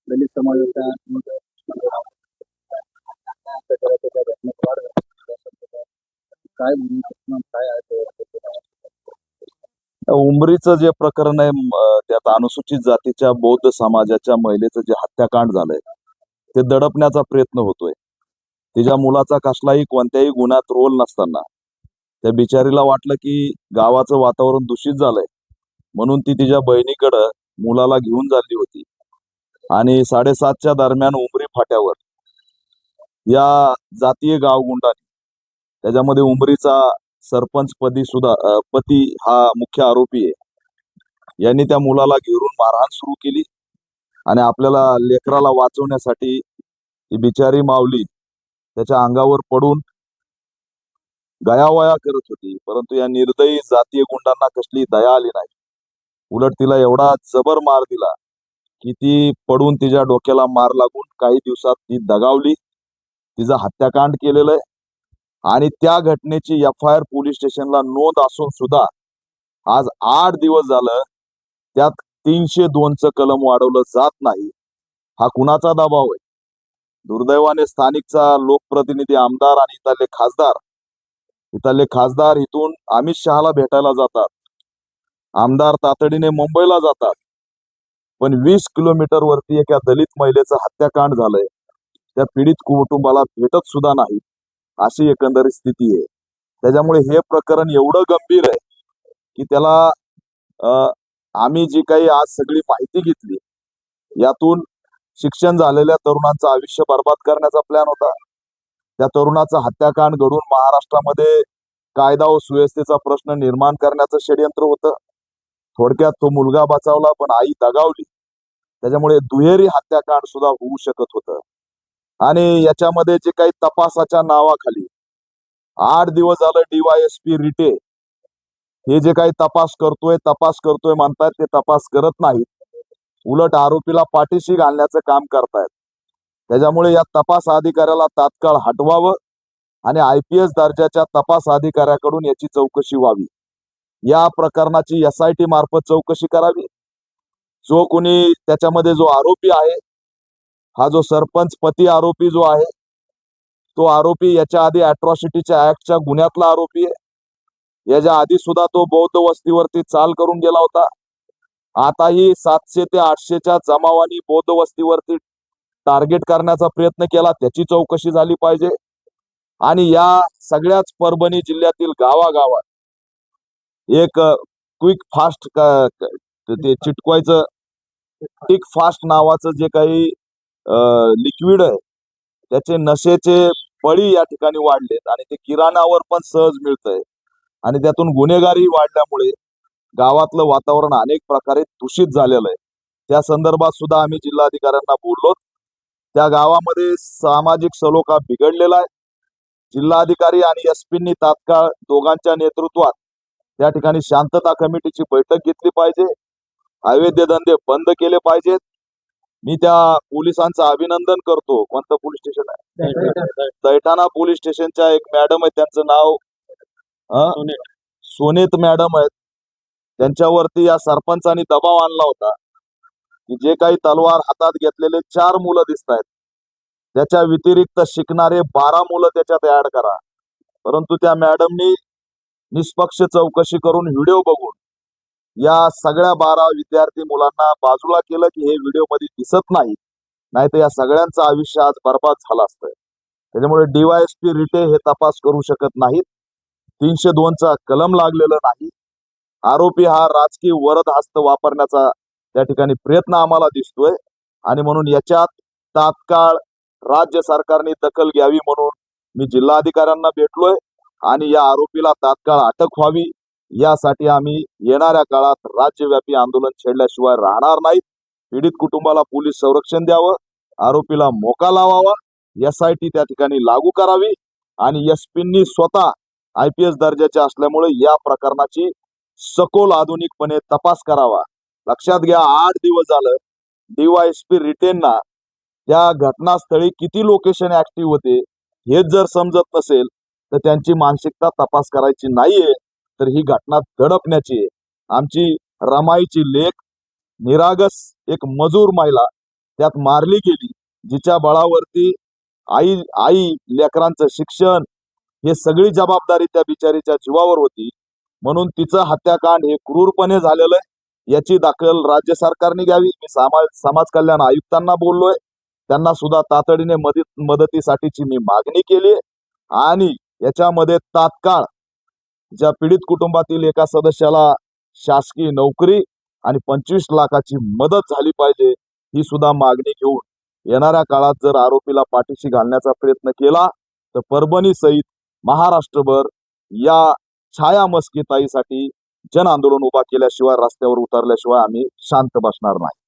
दलित समाजाच्या काय भूमिका काय आहे उमरीचं जे प्रकरण आहे त्यात अनुसूचित जातीच्या बौद्ध समाजाच्या महिलेचं जे हत्याकांड झालंय ते दडपण्याचा प्रयत्न होतोय. तिच्या मुलाचा कसलाही कोणत्याही गुन्ह्यात रोल नसताना त्या बिचारीला वाटलं की गावाचं वातावरण दूषित झालंय म्हणून ती तिच्या बहिणीकडं मुलाला घेऊन चालली होती आणि 7:30च्या दरम्यान उमरी फाट्यावर या जातीय गावगुंडांनी त्याच्यामध्ये उमरीचा सरपंच पती हा मुख्य आरोपी आहे, यांनी त्या मुलाला घेरून मारहाण सुरू केली आणि आपल्याला लेकराला वाचवण्यासाठी ती बिचारी माऊली त्याच्या अंगावर पडून गयावया करत होती. परंतु या निर्दयी जातीय गुंडांना कसली दया आली नाही. उलट तिला एवढा जबर मार दिला की ती पडून तिच्या डोक्याला मार लागून काही दिवसात ती दगावली. तिचा हत्याकांड केलेलं आहे आणि त्या घटनेची FIR पोलीस स्टेशनला नोंद असून सुद्धा आज 8 दिवस झालं त्यात 302चं कलम वाढवलं जात नाही. हा कुणाचा दबाव आहे? दुर्दैवाने स्थानिकचा लोकप्रतिनिधी आमदार आणि इथले खासदार इथून अमित शहाला भेटायला जातात, आमदार तातडीने मुंबईला जातात, पण 20 किलोमीटर वरती एका दलित महिलेचं हत्याकांड झालंय त्या पीडित कुटुंबाला भेटत सुद्धा नाही. अशी एकंदरीत स्थिती आहे. त्याच्यामुळे हे प्रकरण एवढं गंभीर आहे की त्याला आम्ही जी काही आज सगळी माहिती घेतली यातून शिक्षण झालेल्या तरुणांचं आयुष्य बर्बाद करण्याचा प्लॅन होता. त्या तरुणाचा हत्याकांड घडून महाराष्ट्रामध्ये कायदा व सुव्यवस्थेचा प्रश्न निर्माण करण्याचं षडयंत्र होतं. थोडक्यात तो मुलगा बचावला पण आई दगावली. त्याच्यामुळे दुहेरी हत्याकांड सुद्धा होऊ शकत होतं. आणि याच्यामध्ये जे काही तपासाच्या नावाखाली 8 दिवस झालं DYSP रिटे हे जे काही तपास करतोय म्हणतात, ते तपास करत नाहीत. उलट आरोपीला पाठीशी घालण्याचं काम करतायत. त्याच्यामुळे या तपास अधिकाऱ्याला तात्काळ हटवावं आणि IPS दर्जाच्या तपास अधिकाऱ्याकडून याची चौकशी व्हावी. या प्रकरणाची SIT मार्फत चौकशी करावी. जो कोणी त्याच्यामध्ये जो आरोपी आहे, हा जो सरपंच पती आरोपी जो आहे, तो आरोपी याच्या आधी अॅट्रॉसिटीच्या ऍक्टच्या गुन्ह्यातला आरोपी आहे. याच्या आधी सुद्धा तो बौद्ध वस्तीवरती चाल करून गेला होता. आताही 700 ते 800च्या जमावानी बौद्ध वस्तीवरती टार्गेट करण्याचा प्रयत्न केला, त्याची चौकशी झाली पाहिजे. आणि या सगळ्याच परभणी जिल्ह्यातील गावागावात एक क्विक फास्ट ते चिटकवायचं टिक फास्ट नावाचं जे काही लिक्विड आहे, त्याचे नशेचे बळी या ठिकाणी वाढलेत आणि ते किराणावर पण सहज मिळतंय आणि त्यातून गुन्हेगारी वाढल्यामुळे गावातलं वातावरण अनेक प्रकारे दूषित झालेलं आहे. त्या संदर्भात सुद्धा आम्ही जिल्हाधिकाऱ्यांना बोललो. त्या गावामध्ये सामाजिक सलोखा बिघडलेला आहे. जिल्हाधिकारी आणि SP तात्काळ दोघांच्या नेतृत्वात त्या ठिकाणी शांतता कमिटीची बैठक घेतली पाहिजे. अवैध धंदे बंद केले पाहिजेत. मी त्या पोलिसांचं अभिनंदन करतो. कोणतं पोलीस स्टेशन आहे? दैठाणा पोलीस स्टेशनच्या एक मॅडम आहे, त्यांचं नाव सोनेत मॅडम आहेत. त्यांच्यावरती या सरपंचांनी दबाव आणला होता की जे काही तलवार हातात घेतलेले 4 मुलं दिसत आहेत, त्याच्या व्यतिरिक्त शिकणारे 12 मुलं त्याच्यात ऍड करा. परंतु त्या मॅडमनी निष्पक्ष चौकशी करून व्हिडिओ बघून या सगळ्या 12 विद्यार्थी मुलांना बाजूला केलं की हे व्हिडिओ मध्ये दिसत नाही, नाहीतर या सगळ्यांचं आयुष्य आज बर्बाद झालं असतं. त्याच्यामुळे DYSP रिटे हे तपास करू शकत नाहीत. 302चा कलम लागलेलं नाही. आरोपी हा राजकीय वरद हस्त वापरण्याचा त्या ठिकाणी प्रयत्न आम्हाला दिसतोय आणि म्हणून याच्यात तात्काळ राज्य सरकारने दखल घ्यावी म्हणून मी जिल्हाधिकाऱ्यांना भेटलोय आणि या आरोपीला तात्काळ अटक व्हावी यासाठी आम्ही येणाऱ्या काळात राज्यव्यापी आंदोलन छेडल्याशिवाय राहणार नाही. पीडित कुटुंबाला पोलीस संरक्षण द्यावं, आरोपीला मोका लावावा, SIT त्या ठिकाणी लागू करावी आणि SPनी स्वतः IPS दर्जाचे असल्यामुळे या प्रकरणाची सखोल आधुनिकपणे तपास करावा. लक्षात घ्या, 8 दिवस झालं DYSP रिटेनना त्या घटनास्थळी किती लोकेशन ऍक्टिव्ह होते हेच जर समजत नसेल तर त्यांची मानसिकता तपास करायची नाहीये, तर ही घटना दडपण्याची आहे. आमची रमाईची लेक निरागस एक मजूर महिला त्यात मारली गेली, जिच्या बळावरती आई आई लेकरांचं शिक्षण हे सगळी जबाबदारी त्या बिचारीच्या जीवावर होती. म्हणून तिचं हत्याकांड हे क्रूरपणे झालेलं आहे. याची दखल राज्य सरकारने घ्यावी. मी समाज कल्याण आयुक्तांना बोललोय, त्यांना सुद्धा तातडीने मदतीसाठीची मी मागणी केली आणि याच्यामध्ये तात्काळ ज्या पीडित कुटुंबातील एका सदस्याला शासकीय नोकरी आणि 25 लाखाची मदत झाली पाहिजे, ही सुद्धा मागणी घेऊन येणाऱ्या काळात जर आरोपीला पाठीशी घालण्याचा प्रयत्न केला तर परभणी सहित महाराष्ट्रभर या छाया मस्कीताईसाठी जन आंदोलन उभा केल्याशिवाय, रस्त्यावर उतरल्याशिवाय आम्ही शांत बसणार नाही.